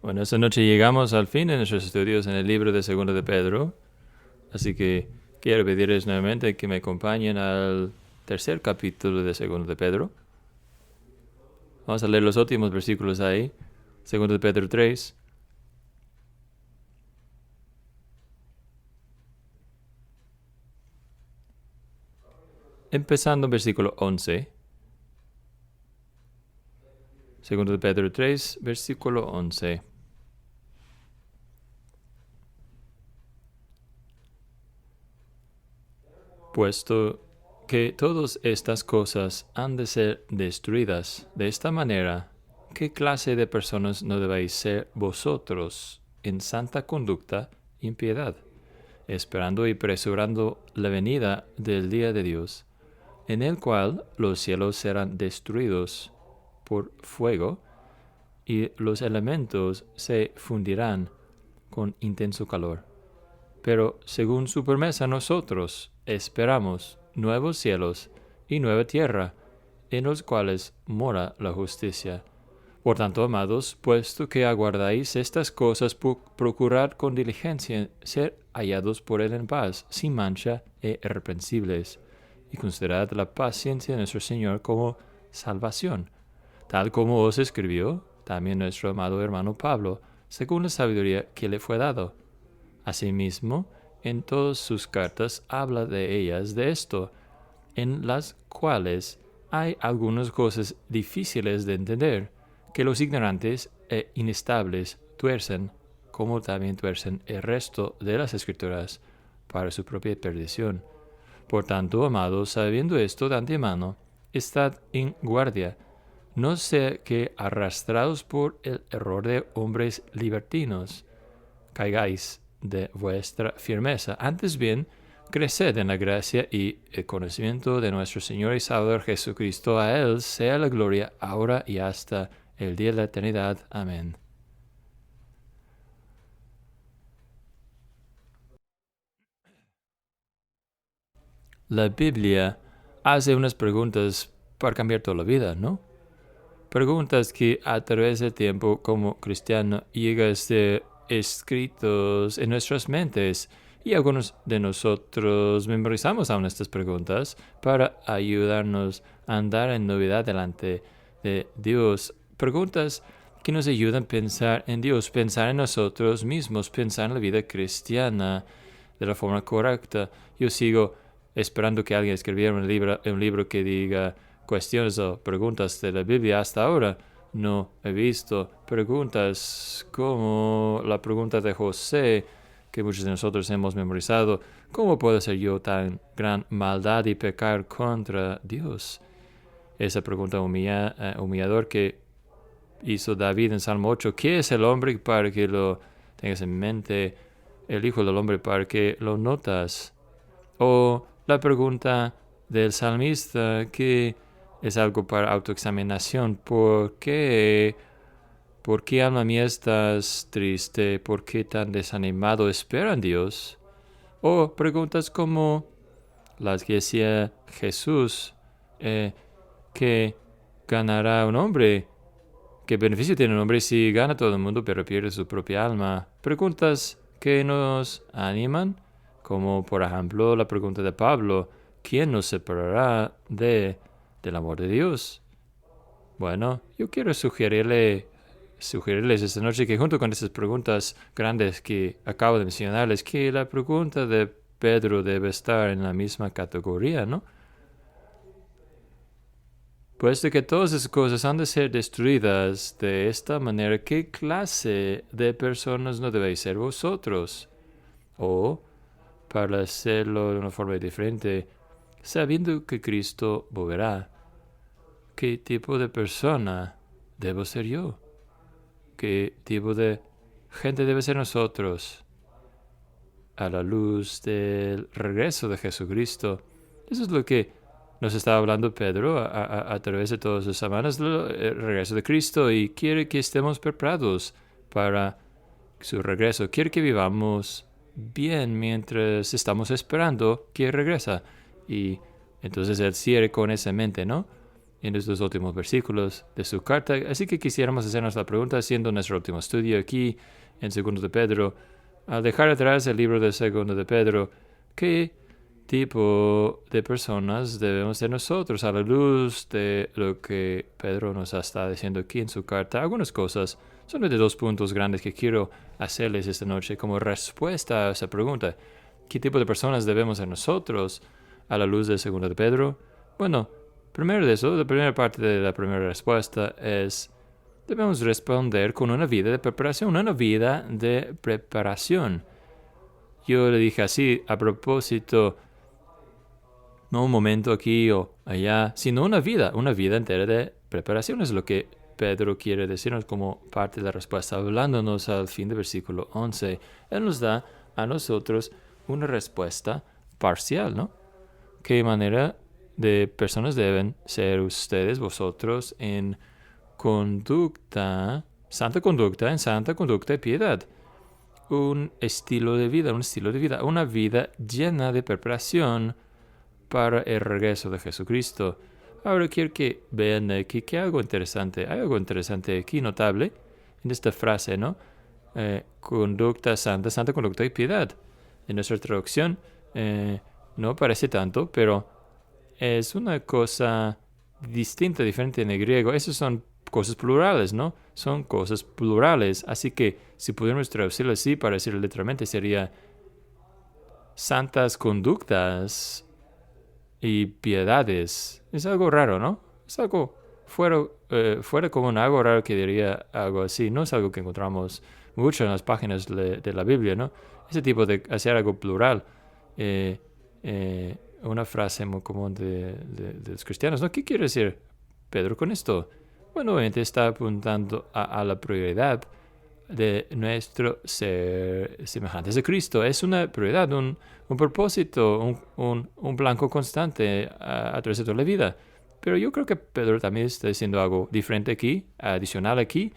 Bueno, esta noche llegamos al fin de nuestros estudios en el libro de Segundo de Pedro, así que quiero pedirles nuevamente que me acompañen al tercer capítulo de Segundo de Pedro. Vamos a leer los últimos versículos ahí, Segundo de Pedro 3. Empezando en versículo 11. Segundo de Pedro 3, versículo 11. Puesto que todas estas cosas han de ser destruidas de esta manera, ¿qué clase de personas no debéis ser vosotros en santa conducta y en piedad, esperando y presurando la venida del día de Dios, en el cual los cielos serán destruidos por fuego y los elementos se fundirán con intenso calor? Pero según su promesa nosotros esperamos nuevos cielos y nueva tierra, en los cuales mora la justicia. Por tanto, amados, puesto que aguardáis estas cosas, procurad con diligencia ser hallados por él en paz, sin mancha e irreprensibles, y considerad la paciencia de nuestro Señor como salvación, tal como os escribió también nuestro amado hermano Pablo, según la sabiduría que le fue dado. Asimismo, en todas sus cartas habla de ellas de esto, en las cuales hay algunas cosas difíciles de entender, que los ignorantes e inestables tuercen, como también tuercen el resto de las Escrituras, para su propia perdición. Por tanto, amados, sabiendo esto de antemano, estad en guardia, no sea que, arrastrados por el error de hombres libertinos, caigáis de vuestra firmeza. Antes bien, creced en la gracia y el conocimiento de nuestro Señor y Salvador Jesucristo. A Él sea la gloria ahora y hasta el día de la eternidad. Amén. La Biblia hace unas preguntas para cambiar toda la vida, ¿no? Preguntas que a través del tiempo como cristiano llegan a ser escritos en nuestras mentes, y algunos de nosotros memorizamos aún estas preguntas para ayudarnos a andar en novedad delante de Dios. Preguntas que nos ayudan a pensar en Dios, pensar en nosotros mismos, pensar en la vida cristiana de la forma correcta. Yo sigo esperando que alguien escribiera un libro que diga cuestiones o preguntas de la Biblia. Hasta ahora no he visto preguntas como la pregunta de José, que muchos de nosotros hemos memorizado: ¿cómo puedo ser yo tan gran maldad y pecar contra Dios? Esa pregunta humillador que hizo David en Salmo 8. ¿Qué es el hombre para que lo tengas en mente? El Hijo del Hombre para que lo notas. O la pregunta del salmista, que es algo para autoexaminación: ¿Por qué alma mía estás triste? ¿Por qué tan desanimado? Espera en Dios. O preguntas como las que hacía Jesús, que ganará un hombre. ¿Qué beneficio tiene un hombre si gana todo el mundo pero pierde su propia alma? Preguntas que nos animan, como por ejemplo la pregunta de Pablo: ¿quién nos separará del amor de Dios? Bueno, yo quiero sugerirles esta noche que, junto con esas preguntas grandes que acabo de mencionarles, que la pregunta de Pedro debe estar en la misma categoría, ¿no? Puesto que todas esas cosas han de ser destruidas de esta manera, ¿qué clase de personas no debéis ser vosotros? O, para hacerlo de una forma diferente, sabiendo que Cristo volverá, ¿qué tipo de persona debo ser yo? ¿Qué tipo de gente debe ser nosotros a la luz del regreso de Jesucristo? Eso es lo que nos está hablando Pedro a través de todas las semanas del regreso de Cristo, y quiere que estemos preparados para su regreso. Quiere que vivamos bien mientras estamos esperando que regresa. Y entonces Él cierre con esa mente, ¿no? en estos últimos versículos de su carta. Así que quisiéramos hacernos la pregunta, haciendo nuestro último estudio aquí en 2 de Pedro, al dejar atrás el libro de 2 de Pedro, ¿qué tipo de personas debemos ser nosotros a la luz de lo que Pedro nos está diciendo aquí en su carta? Algunas cosas, son de 2 puntos grandes que quiero hacerles esta noche como respuesta a esa pregunta. ¿Qué tipo de personas debemos ser nosotros a la luz de 2 de Pedro? Bueno, primero de eso, la primera parte de la primera respuesta es: debemos responder con una vida de preparación, una vida de preparación. Yo le dije así a propósito, no un momento aquí o allá, sino una vida entera de preparación es lo que Pedro quiere decirnos como parte de la respuesta, hablándonos al fin del versículo 11. Él nos da a nosotros una respuesta parcial, ¿no? ¿Qué manera de personas deben ser ustedes, vosotros, en santa conducta y piedad? Un estilo de vida, una vida llena de preparación para el regreso de Jesucristo. Ahora quiero que vean aquí que hay algo interesante aquí notable en esta frase, ¿no? Conducta santa conducta y piedad. En nuestra traducción no parece tanto, pero es una cosa distinta, diferente en el griego. Esas son cosas plurales, ¿no? Son cosas plurales. Así que si pudiéramos traducirlo así, para decirlo literalmente, sería santas conductas y piedades. Es algo raro, ¿no? Es algo fuera común, algo raro que diría algo así. No es algo que encontramos mucho en las páginas de la Biblia, ¿no? Ese tipo de hacer algo plural. Una frase muy común de los cristianos, ¿no? ¿Qué quiere decir Pedro con esto? Bueno, obviamente está apuntando a la prioridad de nuestro ser semejantes a Cristo. Es una prioridad, un propósito, un blanco constante a través de toda la vida. Pero yo creo que Pedro también está diciendo algo diferente aquí, adicional aquí,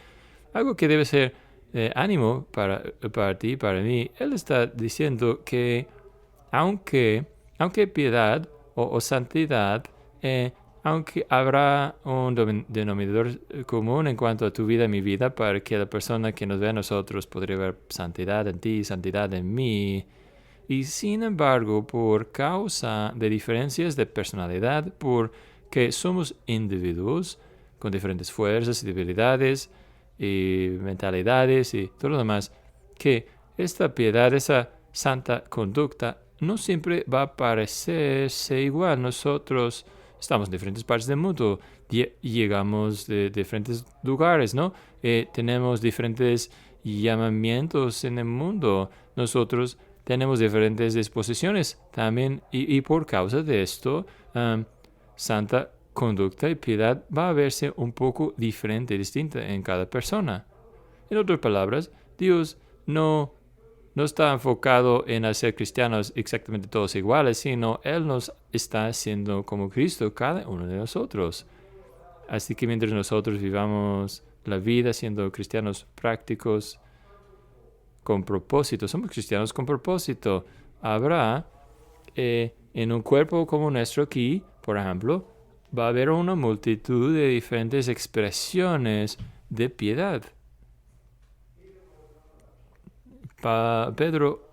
algo que debe ser ánimo para ti y para mí. Él está diciendo que aunque piedad o santidad, aunque habrá un denominador común en cuanto a tu vida y mi vida, para que la persona que nos ve a nosotros podría ver santidad en ti, santidad en mí. Y sin embargo, por causa de diferencias de personalidad, porque somos individuos con diferentes fuerzas y debilidades y mentalidades y todo lo demás, que esta piedad, esa santa conducta, no siempre va a parecerse igual. Nosotros estamos en diferentes partes del mundo, llegamos de diferentes lugares, ¿no? Tenemos diferentes llamamientos en el mundo. Nosotros tenemos diferentes disposiciones también, y por causa de esto, santa conducta y piedad va a verse un poco diferente, distinta en cada persona. En otras palabras, Dios no está enfocado en hacer cristianos exactamente todos iguales, sino Él nos está haciendo como Cristo, cada uno de nosotros. Así que mientras nosotros vivamos la vida siendo cristianos prácticos, con propósito, somos cristianos con propósito, habrá en un cuerpo como nuestro aquí, por ejemplo, va a haber una multitud de diferentes expresiones de piedad. Pedro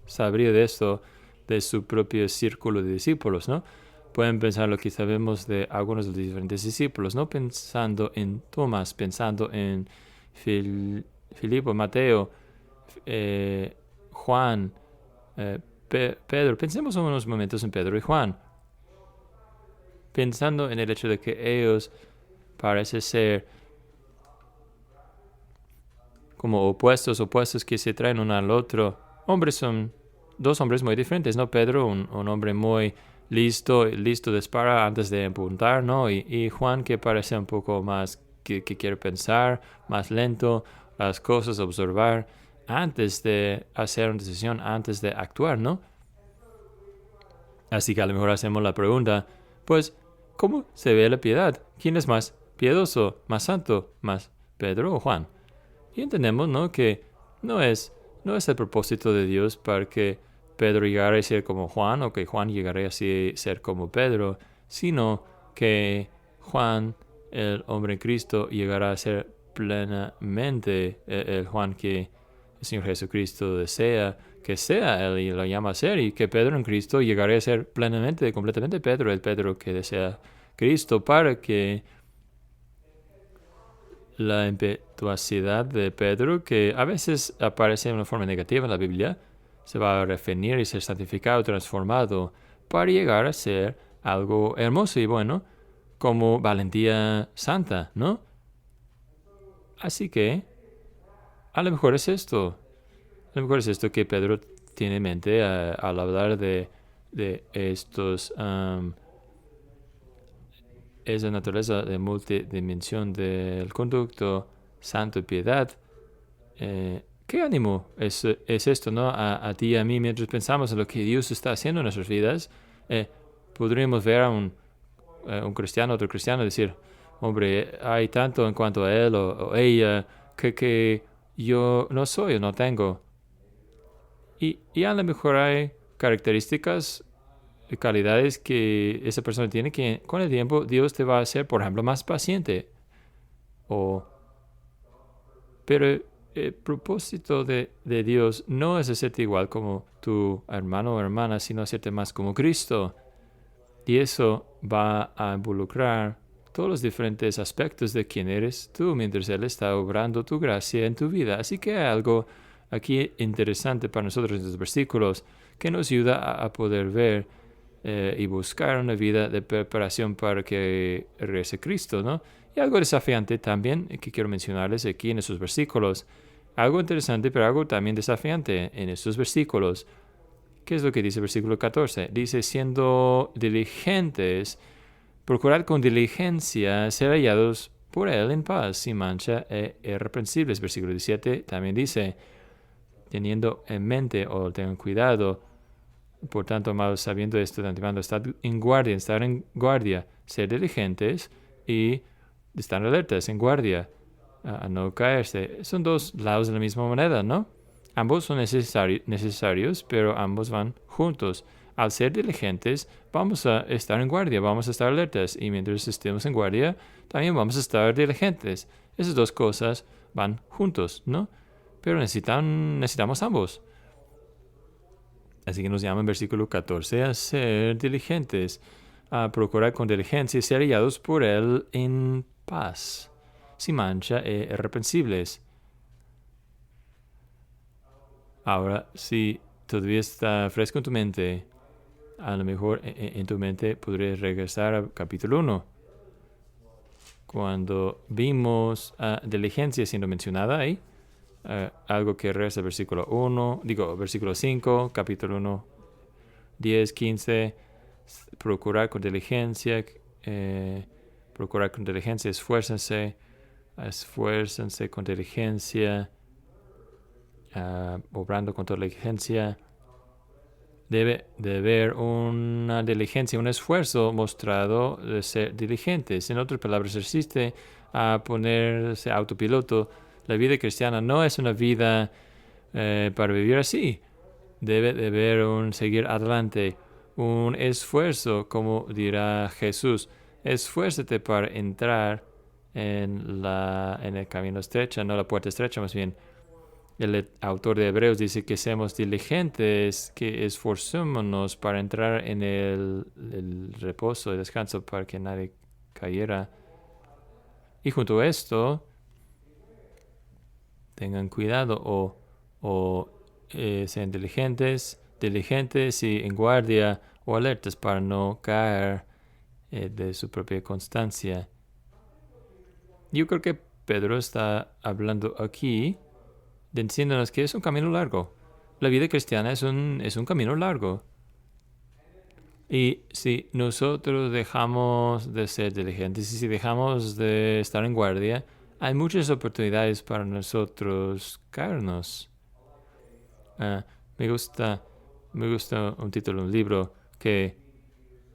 sabría de esto de su propio círculo de discípulos, ¿no? Pueden pensar lo que sabemos de algunos de los diferentes discípulos, no pensando en Tomás, pensando en Filipo, Mateo, Juan, Pedro. Pensemos unos momentos en Pedro y Juan, pensando en el hecho de que ellos parecen ser como opuestos que se traen uno al otro. Son dos hombres muy diferentes, ¿no? Pedro, un hombre muy listo de disparar antes de apuntar, ¿no? Y Juan, que parece un poco más que quiere pensar, más lento, las cosas, observar, antes de hacer una decisión, antes de actuar, ¿no? Así que a lo mejor hacemos la pregunta, pues, ¿cómo se ve la piedad? ¿Quién es más piadoso, más santo, más Pedro o Juan? Y entendemos, ¿no?, que no es el propósito de Dios para que Pedro llegara a ser como Juan o que Juan llegara a ser como Pedro, sino que Juan, el hombre en Cristo, llegará a ser plenamente el Juan que el Señor Jesucristo desea que sea Él y lo llama a ser, y que Pedro en Cristo llegará a ser plenamente, completamente Pedro, el Pedro que desea Cristo, para que la impetuosidad de Pedro, que a veces aparece de una forma negativa en la Biblia, se va a refinir y ser santificado, transformado, para llegar a ser algo hermoso y bueno, como valentía santa, ¿no? Así que, a lo mejor es esto. A lo mejor es esto que Pedro tiene en mente al hablar de estos, esa naturaleza de multidimensión del conducto, santo y piedad. ¿Qué ánimo es esto, no? A ti y a mí, mientras pensamos en lo que Dios está haciendo en nuestras vidas, podríamos ver a un cristiano, otro cristiano, decir, hombre, hay tanto en cuanto a él o ella que yo no soy o no tengo. Y a lo mejor hay características y calidades que esa persona tiene que con el tiempo Dios te va a hacer, por ejemplo, más paciente. Pero el propósito de Dios no es hacerte igual como tu hermano o hermana, sino hacerte más como Cristo. Y eso va a involucrar todos los diferentes aspectos de quién eres tú mientras Él está obrando tu gracia en tu vida. Así que hay algo aquí interesante para nosotros en los versículos que nos ayuda a poder ver y buscar una vida de preparación para que regrese Cristo, ¿no? Y algo desafiante también que quiero mencionarles aquí en estos versículos. Algo interesante, pero algo también desafiante en estos versículos. ¿Qué es lo que dice el versículo 14? Dice, siendo diligentes, procurad con diligencia ser hallados por Él en paz, sin mancha e irreprensibles. Versículo 17 también dice, teniendo en mente o tengan cuidado, por tanto, amados, sabiendo esto de antemano, estar en guardia, ser diligentes y estar alertas, en guardia, a no caerse. Son dos lados de la misma moneda, ¿no? Ambos son necesarios, pero ambos van juntos. Al ser diligentes, vamos a estar en guardia, vamos a estar alertas, y mientras estemos en guardia, también vamos a estar diligentes. Esas dos cosas van juntos, ¿no? Pero necesitamos ambos. Así que nos llama en versículo 14 a ser diligentes, a procurar con diligencia y ser hallados por Él en paz, sin mancha e irreprensibles. Ahora, si todavía está fresco en tu mente, a lo mejor en tu mente podrías regresar al capítulo 1, cuando vimos diligencia siendo mencionada ahí. Algo que resta versículo 5, capítulo 1, 10, 15, procurar con diligencia, esfuércense con diligencia, obrando con toda diligencia. Debe de haber una diligencia, un esfuerzo mostrado de ser diligentes. En otras palabras, resiste a ponerse autopiloto. La vida cristiana no es una vida para vivir así. Debe de haber un seguir adelante, un esfuerzo, como dirá Jesús. Esfuérzate para entrar en el camino estrecho, no la puerta estrecha, más bien. El autor de Hebreos dice que seamos diligentes, que esforcémonos para entrar en el reposo y descanso para que nadie cayera. Y junto a esto, tengan cuidado o sean diligentes y en guardia o alertas para no caer de su propia constancia. Yo creo que Pedro está hablando aquí diciéndonos que es un camino largo. La vida cristiana es un camino largo. Y si nosotros dejamos de ser diligentes y si dejamos de estar en guardia, hay muchas oportunidades para nosotros caernos. Me gusta un título de un libro que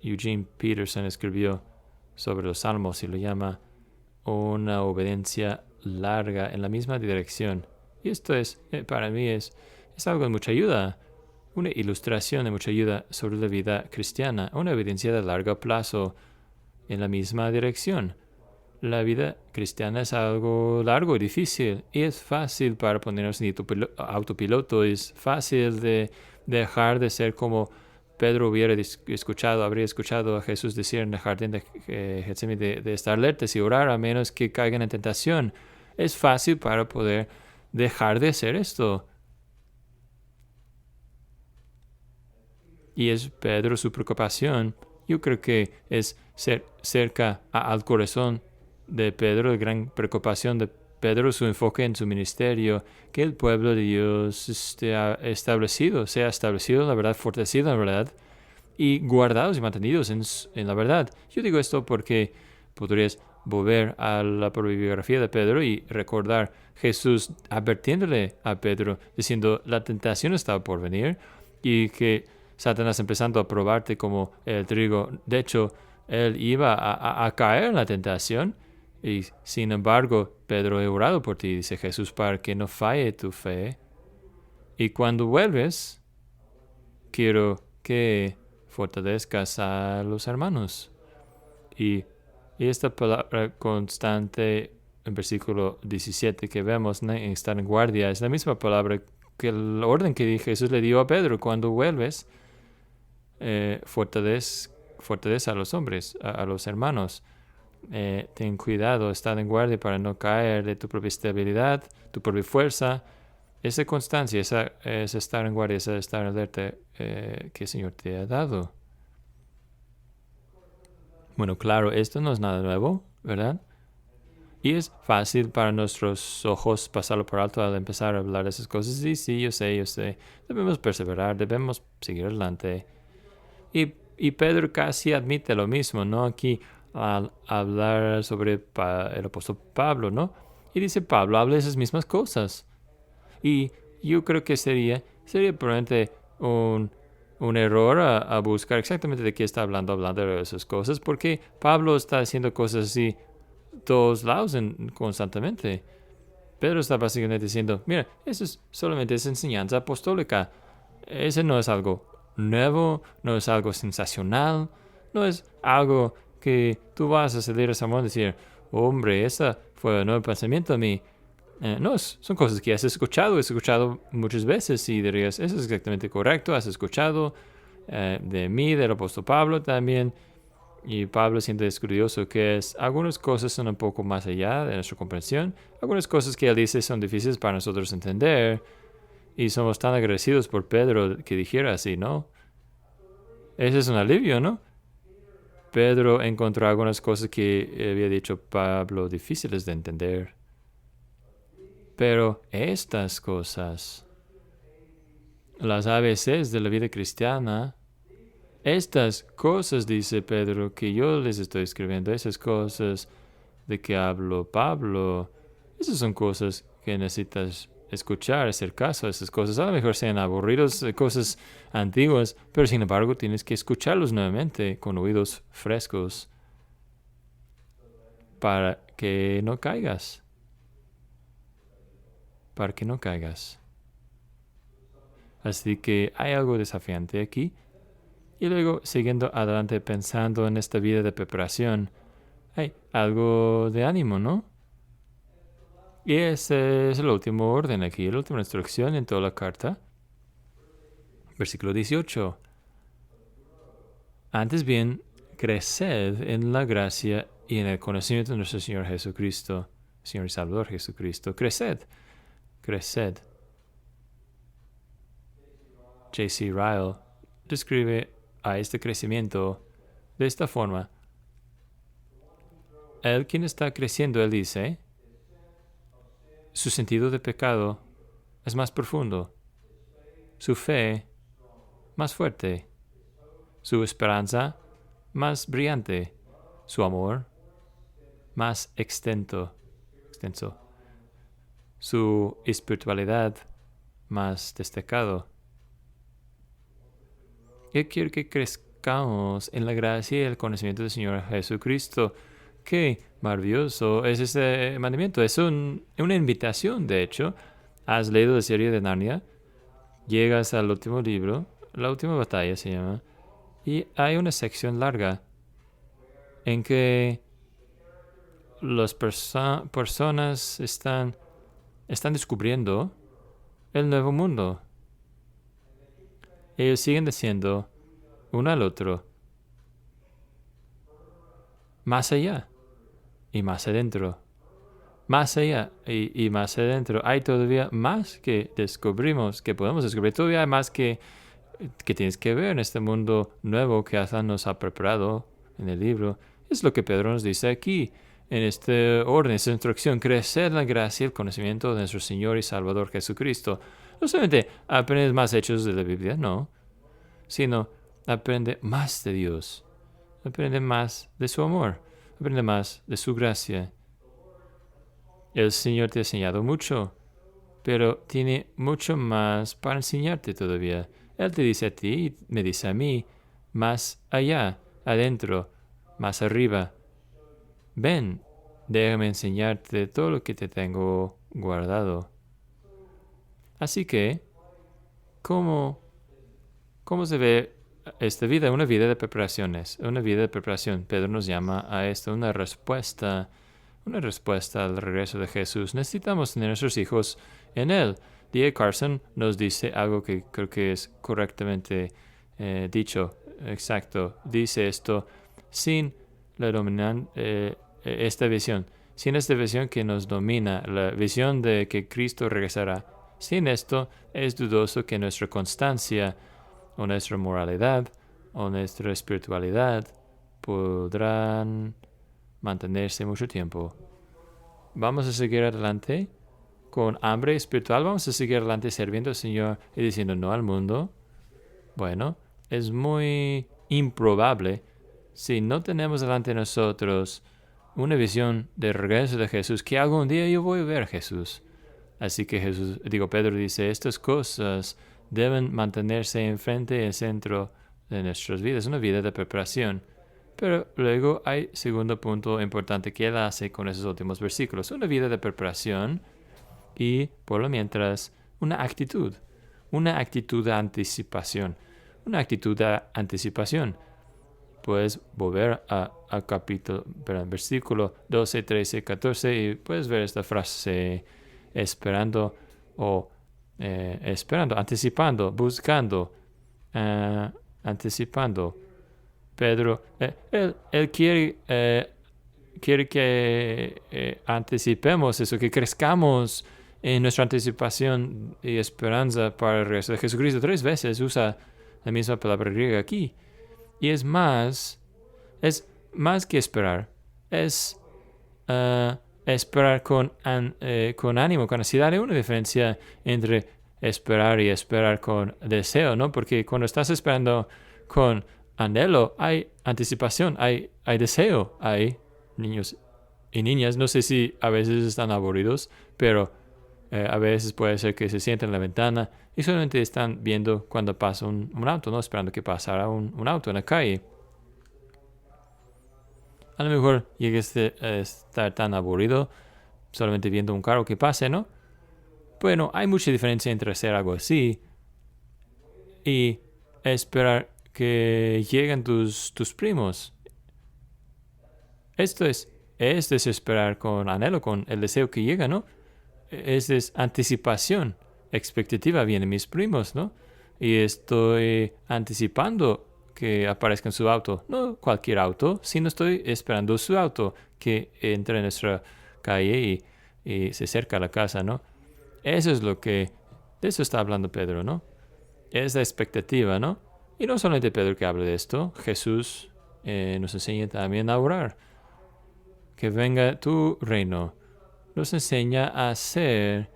Eugene Peterson escribió sobre los salmos y lo llama Una obediencia larga en la misma dirección. Y esto es, para mí, es algo de mucha ayuda, una ilustración de mucha ayuda sobre la vida cristiana, una obediencia de largo plazo en la misma dirección. La vida cristiana es algo largo y difícil, y es fácil para ponernos en autopiloto, es fácil de dejar de ser como Pedro habría escuchado a Jesús decir en el jardín de Getsemaní de estar alertas y orar a menos que caigan en tentación. Es fácil para poder dejar de hacer esto. Y es Pedro su preocupación. Yo creo que es ser cerca al corazón de Pedro, la gran preocupación de Pedro, su enfoque en su ministerio, que el pueblo de Dios sea establecido en la verdad, fortalecido en la verdad, y guardados y mantenidos en la verdad. Yo digo esto porque podrías volver a la propia biografía de Pedro y recordar Jesús advirtiéndole a Pedro, diciendo, la tentación estaba por venir y que Satanás empezando a probarte como el trigo. De hecho, él iba a caer en la tentación. Y sin embargo, Pedro, he orado por ti, dice Jesús, para que no falle tu fe. Y cuando vuelves, quiero que fortalezcas a los hermanos. Y esta palabra constante en versículo 17 que vemos, ¿no?, en estar en guardia, es la misma palabra que el orden que Jesús le dio a Pedro. Cuando vuelves, fortalece a los hombres, a los hermanos. Ten cuidado, estar en guardia para no caer de tu propia estabilidad, tu propia fuerza. Esa constancia, esa estar en guardia, esa estar alerta que el Señor te ha dado. Bueno, claro, esto no es nada nuevo, ¿verdad? Y es fácil para nuestros ojos pasarlo por alto al empezar a hablar de esas cosas. Y sí, yo sé. Debemos perseverar, debemos seguir adelante. Y Pedro casi admite lo mismo, ¿no? Aquí al hablar sobre el apóstol Pablo, ¿no? Y dice Pablo, habla de esas mismas cosas. Y yo creo que sería probablemente un error a buscar exactamente de qué está hablando de esas cosas, porque Pablo está haciendo cosas así todos lados constantemente. Pedro está básicamente diciendo, mira, eso es solamente esa enseñanza apostólica. Ese no es algo nuevo, no es algo sensacional, no es algo que tú vas a salir a Samuel y decir, hombre, ese fue un nuevo pensamiento a mí. No, son cosas que has escuchado muchas veces y dirías, eso es exactamente correcto, has escuchado de mí, del apóstol Pablo también. Y Pablo siente es curioso que algunas cosas son un poco más allá de nuestra comprensión, algunas cosas que él dice son difíciles para nosotros entender, y somos tan agradecidos por Pedro que dijera así, ¿no? Ese es un alivio, ¿no? Pedro encontró algunas cosas que había dicho Pablo difíciles de entender. Pero estas cosas, las ABCs de la vida cristiana, estas cosas, dice Pedro, que yo les estoy escribiendo, esas cosas de que habló Pablo, esas son cosas que necesitas escuchar, hacer caso a esas cosas. A lo mejor sean aburridos, cosas antiguas, pero sin embargo tienes que escucharlos nuevamente con oídos frescos para que no caigas. Para que no caigas. Así que hay algo desafiante aquí. Y luego, siguiendo adelante pensando en esta vida de preparación, hay algo de ánimo, ¿no? Y ese es el último orden aquí, la última instrucción en toda la carta. Versículo 18. Antes bien, creced en la gracia y en el conocimiento de nuestro Señor Jesucristo, Señor y Salvador Jesucristo. Creced. J.C. Ryle describe a este crecimiento de esta forma. Él, quien está creciendo, él dice, su sentido de pecado es más profundo, su fe más fuerte, su esperanza más brillante, su amor más extenso, su espiritualidad más destacado. Él quiere que crezcamos en la gracia y el conocimiento del Señor Jesucristo. Qué maravilloso es este mandamiento. Es una invitación, de hecho. Has leído la serie de Narnia, llegas al último libro, la última batalla se llama, y hay una sección larga en que las personas están descubriendo el nuevo mundo. Ellos siguen diciendo uno al otro, más allá y más adentro. Más allá y más adentro. Hay todavía más que descubrimos, que podemos descubrir. Todavía hay más que tienes que ver en este mundo nuevo que Azán nos ha preparado en el libro. Es lo que Pedro nos dice aquí, en este orden, esta instrucción: crecer en la gracia y el conocimiento de nuestro Señor y Salvador Jesucristo. No solamente aprendes más hechos de la Biblia, no, sino aprende más de Dios, aprende más de su amor, aprende más de su gracia. El Señor te ha enseñado mucho, pero tiene mucho más para enseñarte todavía. Él te dice a ti y me dice a mí, más allá, adentro, más arriba. Ven, déjame enseñarte todo lo que te tengo guardado. Así que, ¿cómo se ve esta vida? Una vida de preparaciones, una vida de preparación. Pedro nos llama a esto una respuesta al regreso de Jesús. Necesitamos tener a nuestros hijos en Él. D.A. Carson nos dice algo que creo que es correctamente dicho, exacto. Dice esto: sin la esta visión que nos domina, la visión de que Cristo regresará, sin esto es dudoso que nuestra constancia o nuestra moralidad o nuestra espiritualidad podrán mantenerse mucho tiempo. Vamos a seguir adelante con hambre espiritual. Vamos a seguir adelante sirviendo al Señor y diciendo no al mundo. Bueno, es muy improbable si no tenemos delante de nosotros una visión del regreso de Jesús, que algún día yo voy a ver a Jesús. Así que Pedro dice, estas cosas deben mantenerse enfrente y en el centro de nuestras vidas, una vida de preparación. Pero luego hay segundo punto importante que él hace con esos últimos versículos: una vida de preparación y, por lo mientras, una actitud de anticipación. Puedes volver a versículo 12, 13, 14 y puedes ver esta frase: esperando, anticipando, buscando, anticipando. Pedro, él quiere que anticipemos eso, que crezcamos en nuestra anticipación y esperanza para el regreso de Jesucristo. 3 veces usa la misma palabra griega aquí. Y es más que esperar. Es esperar con ánimo, con ansiedad. Hay una diferencia entre esperar y esperar con deseo, ¿no? Porque cuando estás esperando con anhelo, hay anticipación, hay deseo, hay niños y niñas. No sé si a veces están aburridos, pero a veces puede ser que se sienten en la ventana y solamente están viendo cuando pasa un auto, ¿no? Esperando que pasara un auto en la calle. A lo mejor llegues a estar tan aburrido solamente viendo un carro que pase, ¿no? Bueno, hay mucha diferencia entre hacer algo así y esperar que lleguen tus primos. Esto es esperar con anhelo, con el deseo que llega, ¿no? Es anticipación, expectativa. Vienen mis primos, ¿no? Y estoy anticipando que aparezca en su auto. No cualquier auto, sino estoy esperando su auto que entre en nuestra calle y se acerca a la casa, ¿no? Eso es de eso está hablando Pedro, ¿no? Es la expectativa, ¿no? Y no solamente Pedro que habla de esto, Jesús nos enseña también a orar. Que venga tu reino. Nos enseña a ser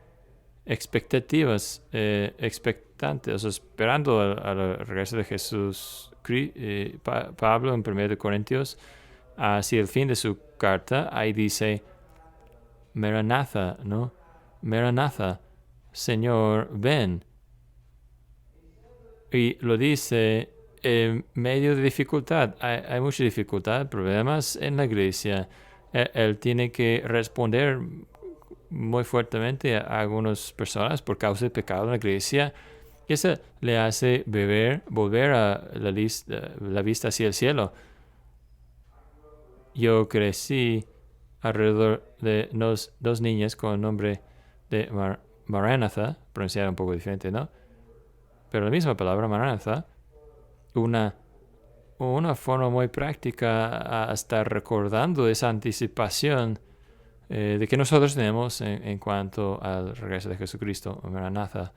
expectativas, expectantes, o sea, esperando al regreso de Jesús. Pablo en 1 Corintios, hacia el fin de su carta, ahí dice, Maranatha, ¿no? Maranatha, Señor, ven. Y lo dice en medio de dificultad. Hay mucha dificultad, problemas en la iglesia. Él tiene que responder muy fuertemente a algunas personas por causa del pecado en la iglesia. Y eso le hace volver a la vista hacia el cielo. yo crecí alrededor de dos niñas con el nombre de Maranatha, pronunciada un poco diferente, ¿no? Pero la misma palabra, Maranatha, una forma muy práctica a estar recordando esa anticipación de que nosotros tenemos en cuanto al regreso de Jesucristo. Maranatha,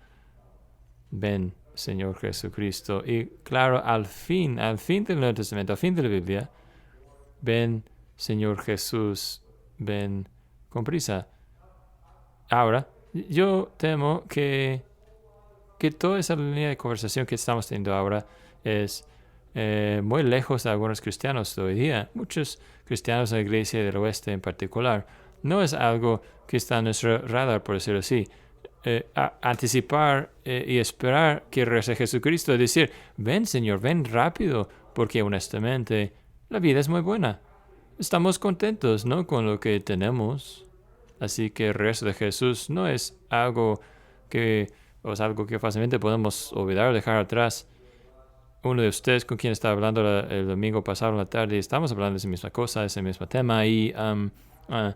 ven, Señor Jesucristo. Y claro, al fin del Nuevo Testamento, al fin de la Biblia, ven, Señor Jesús, ven con prisa. Ahora, yo temo que toda esa línea de conversación que estamos teniendo ahora es muy lejos de algunos cristianos hoy día. Muchos cristianos en la Iglesia del Oeste en particular. No es algo que está en nuestro radar, por decirlo así. Anticipar y esperar que regrese Jesucristo, es decir, ven Señor, ven rápido, porque honestamente la vida es muy buena. Estamos contentos, ¿no?, con lo que tenemos. Así que el regreso de Jesús no es algo que fácilmente podemos olvidar o dejar atrás. Uno de ustedes con quien estaba hablando el domingo pasado en la tarde, estamos hablando de esa misma cosa, ese mismo tema, y uno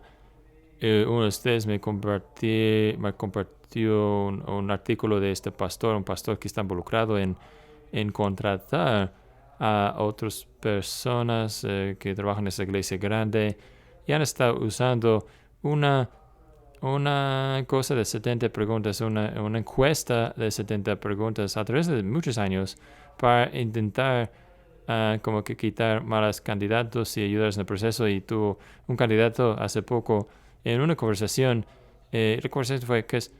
de ustedes me compartió un artículo de este pastor, un pastor que está involucrado en contratar a otras personas que trabajan en esa iglesia grande y han estado usando una cosa de 70 preguntas, una encuesta de 70 preguntas a través de muchos años para intentar como que quitar malos candidatos y ayudarles en el proceso. Y tuvo un candidato hace poco en una conversación. La conversación fue, ¿qué es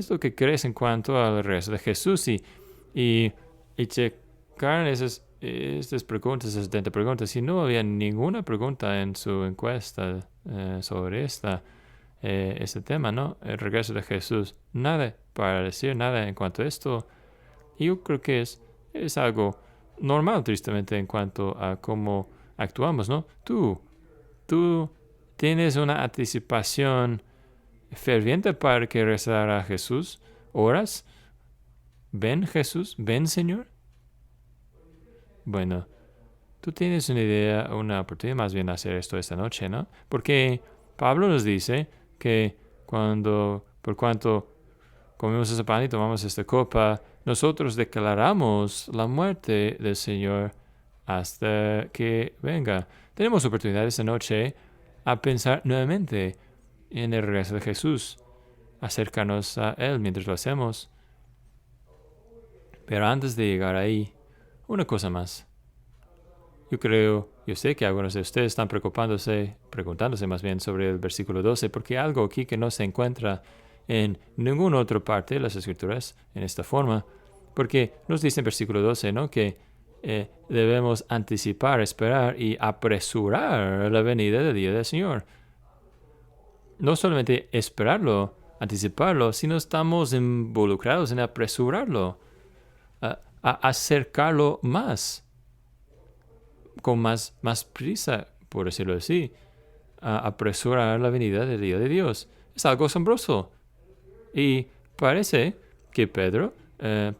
lo que crees en cuanto al regreso de Jesús? Y checaron estas preguntas, esas 70 preguntas, y no había ninguna pregunta en su encuesta sobre este tema, ¿no? El regreso de Jesús. Nada para decir, nada en cuanto a esto. Y yo creo que es algo normal, tristemente, en cuanto a cómo actuamos, ¿no? Tú tienes una anticipación ferviente para que regresara a Jesús. ¿Oras? ¿Ven Jesús? ¿Ven Señor? Bueno, tú tienes una idea, una oportunidad más bien de hacer esto esta noche, ¿no? Porque Pablo nos dice que por cuanto comemos ese pan y tomamos esta copa, nosotros declaramos la muerte del Señor hasta que venga. Tenemos oportunidad esta noche a pensar nuevamente en el regreso de Jesús, acercarnos a Él mientras lo hacemos. Pero antes de llegar ahí, una cosa más. Yo sé que algunos de ustedes están preguntándose más bien sobre el versículo 12, porque algo aquí que no se encuentra en ninguna otra parte de las Escrituras en esta forma, porque nos dice en versículo 12, ¿no?, que debemos anticipar, esperar y apresurar la venida del día del Señor. No solamente esperarlo, anticiparlo, sino estamos involucrados en apresurarlo, a acercarlo más, con más prisa, por decirlo así, a apresurar la venida del día de Dios. Es algo asombroso. Y parece que Pedro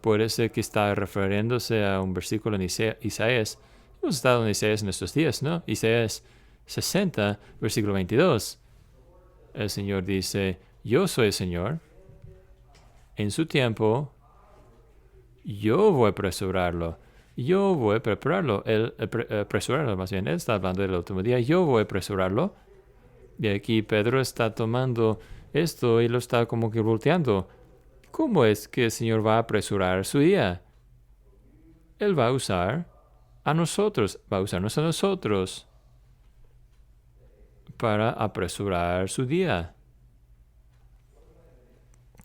puede ser que está refiriéndose a un versículo en Isaías. Hemos estado en Isaías en estos días, ¿no? Isaías 60, versículo 22. El Señor dice, yo soy el Señor. En su tiempo, yo voy a apresurarlo. Yo voy a prepararlo. Apresurarlo, más bien. Él está hablando del último día. Yo voy a apresurarlo. Y aquí Pedro está tomando esto y lo está como que volteando. ¿Cómo es que el Señor va a apresurar su día? Él va a usar a nosotros, va a usarnos a nosotros para apresurar su día.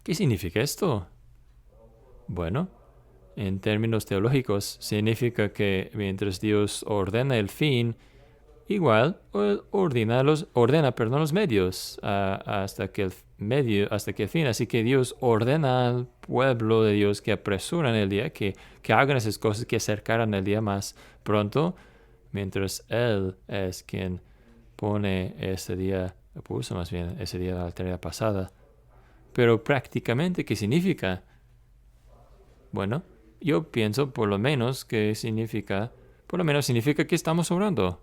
¿Qué significa esto? Bueno, en términos teológicos, significa que mientras Dios ordena el fin, igual ordena los medios hasta que el fin. Así que Dios ordena al pueblo de Dios que apresuran el día, que hagan esas cosas, que acercaran el día más pronto, mientras Él es quien pone puso más bien ese día de la eternidad pasada. Pero prácticamente, ¿qué significa? Bueno, yo pienso por lo menos significa que estamos orando.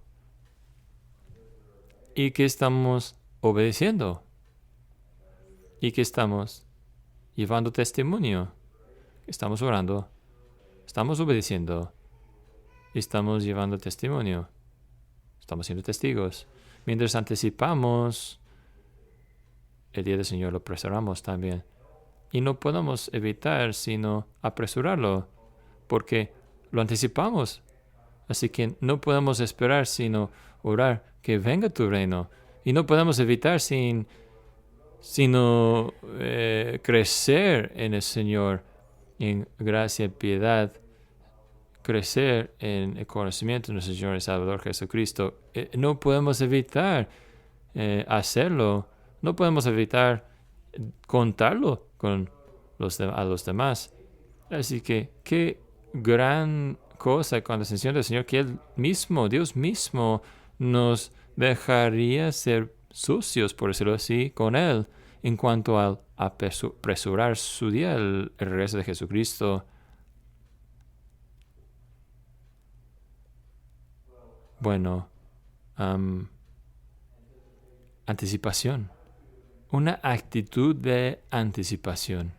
y que estamos obedeciendo y que estamos llevando testimonio. Estamos orando, estamos obedeciendo y estamos llevando testimonio. Estamos siendo testigos. Mientras anticipamos, el día del Señor lo apresuramos también. Y no podemos evitar sino apresurarlo, porque lo anticipamos. Así que no podemos esperar sino orar que venga tu reino. Y no podemos evitar sino crecer en el Señor, en gracia y piedad, crecer en el conocimiento de nuestro Señor y Salvador Jesucristo. No podemos evitar hacerlo. No podemos evitar contarlo con a los demás. Así que qué gran cosa con la ascensión del Señor, que Él mismo, Dios mismo, nos dejaría ser socios, por decirlo así, con Él en cuanto a apresurar su día, el regreso de Jesucristo. Bueno, anticipación. Una actitud de anticipación.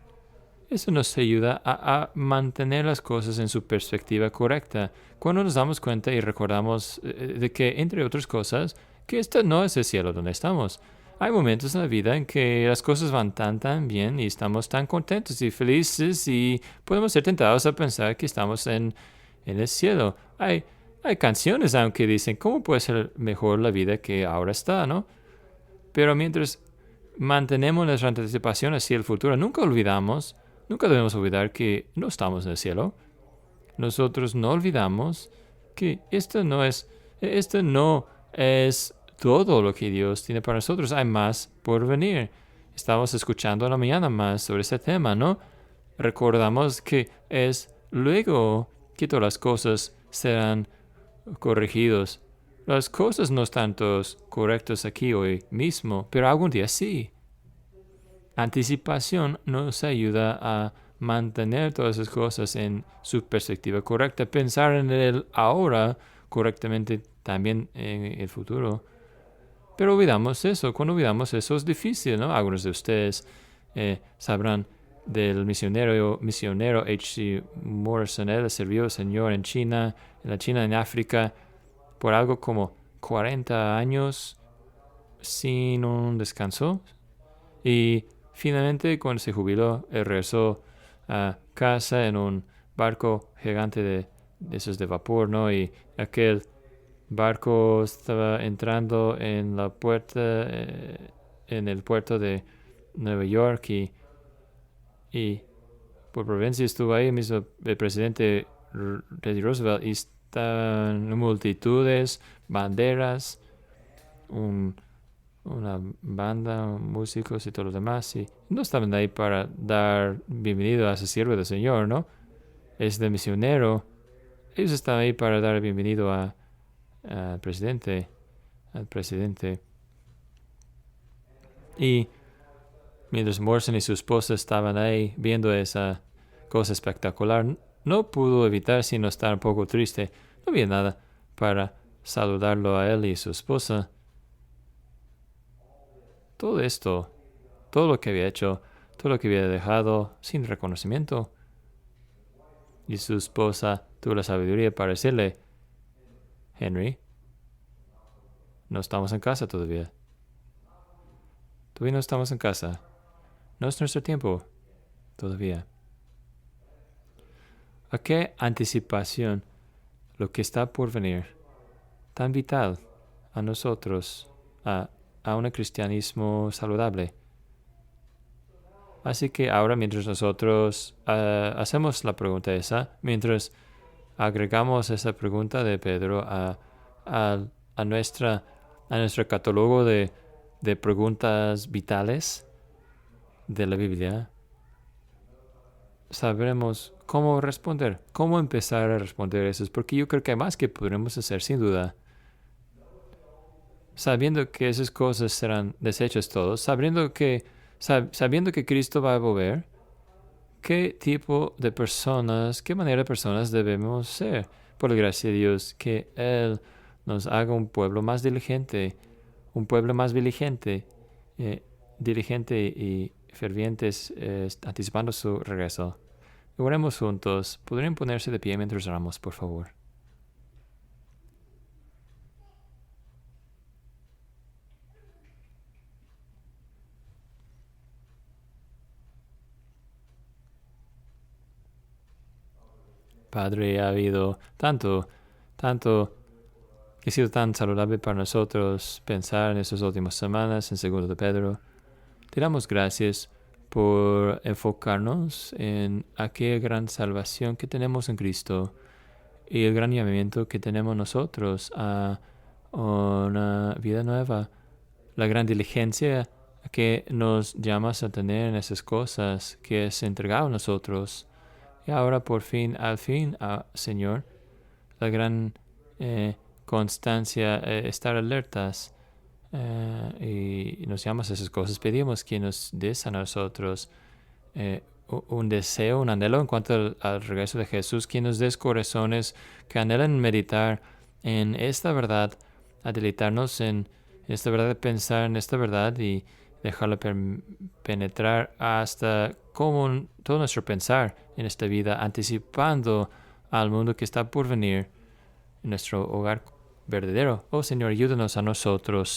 Eso nos ayuda a mantener las cosas en su perspectiva correcta. Cuando nos damos cuenta y recordamos de que, entre otras cosas, que esto no es el cielo donde estamos. Hay momentos en la vida en que las cosas van tan bien y estamos tan contentos y felices y podemos ser tentados a pensar que estamos en el cielo. Hay canciones aunque dicen, ¿cómo puede ser mejor la vida que ahora está, no? Pero mientras mantenemos nuestra anticipación hacia el futuro, nunca debemos olvidar que no estamos en el cielo. Nosotros no olvidamos que esto no es todo lo que Dios tiene para nosotros. Hay más por venir. Estamos escuchando en la mañana más sobre ese tema, ¿no? Recordamos que es luego que todas las cosas serán corregidos. Las cosas no están todas correctas aquí hoy mismo, pero algún día sí. Anticipación nos ayuda a mantener todas esas cosas en su perspectiva correcta, pensar en el ahora correctamente también en el futuro. Pero olvidamos eso. Cuando olvidamos eso es difícil, ¿no? Algunos de ustedes sabrán del misionero H.C. Morrison. Él sirvió al Señor en China, en África, por algo como 40 años sin un descanso. Y finalmente, cuando se jubiló, él regresó a casa en un barco gigante de esos de vapor, ¿no? Y aquel barco estaba entrando en la puerta, en el puerto de Nueva York y por provincia estuvo ahí mismo el presidente Teddy Roosevelt y estaban multitudes, banderas, una banda, músicos y todo lo demás, y no estaban ahí para dar bienvenido a ese siervo del Señor, ¿no? Es de misionero. Ellos estaban ahí para dar bienvenido al presidente. Y mientras Morrison y su esposa estaban ahí viendo esa cosa espectacular, no pudo evitar sino estar un poco triste. No había nada para saludarlo a él y su esposa. Todo esto, todo lo que había hecho, todo lo que había dejado sin reconocimiento. Y su esposa tuvo la sabiduría para decirle, Henry, no estamos en casa todavía. Todavía no estamos en casa. No es nuestro tiempo todavía. ¿A qué anticipación lo que está por venir, tan vital a nosotros, a un cristianismo saludable? Así que ahora, mientras nosotros hacemos la pregunta esa, mientras agregamos esa pregunta de Pedro a nuestro catálogo de preguntas vitales de la Biblia, sabremos cómo responder, cómo empezar a responder eso, porque yo creo que hay más que podremos hacer, sin duda. Sabiendo que esas cosas serán deshechas todos, sabiendo que Cristo va a volver, ¿qué tipo de personas, qué manera de personas debemos ser? Por la gracia de Dios, que Él nos haga un pueblo más diligente, un pueblo más diligente y fervientes, anticipando su regreso. Oremos juntos. ¿Podrían ponerse de pie mientras oramos, por favor? Padre, ha habido tanto que ha sido tan saludable para nosotros pensar en estas últimas semanas en segundo de Pedro. Te damos gracias por enfocarnos en aquella gran salvación que tenemos en Cristo y el gran llamamiento que tenemos nosotros a una vida nueva. La gran diligencia que nos llamas a tener en esas cosas que es entregado a nosotros. Y ahora por fin, al fin, Señor, la gran constancia, estar alertas y nos llamas a esas cosas. Pedimos que nos des a nosotros un deseo, un anhelo en cuanto al regreso de Jesús, que nos des corazones que anhelan meditar en esta verdad, a deleitarnos en esta verdad, pensar en esta verdad y dejarla penetrar hasta como todo nuestro pensar en esta vida, anticipando al mundo que está por venir en nuestro hogar verdadero. Oh Señor, ayúdanos a nosotros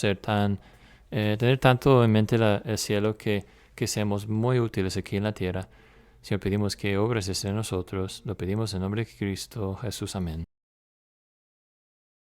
tener tanto en mente el cielo que seamos muy útiles aquí en la tierra. Señor, pedimos que obres en nosotros. Lo pedimos en nombre de Cristo Jesús. Amén.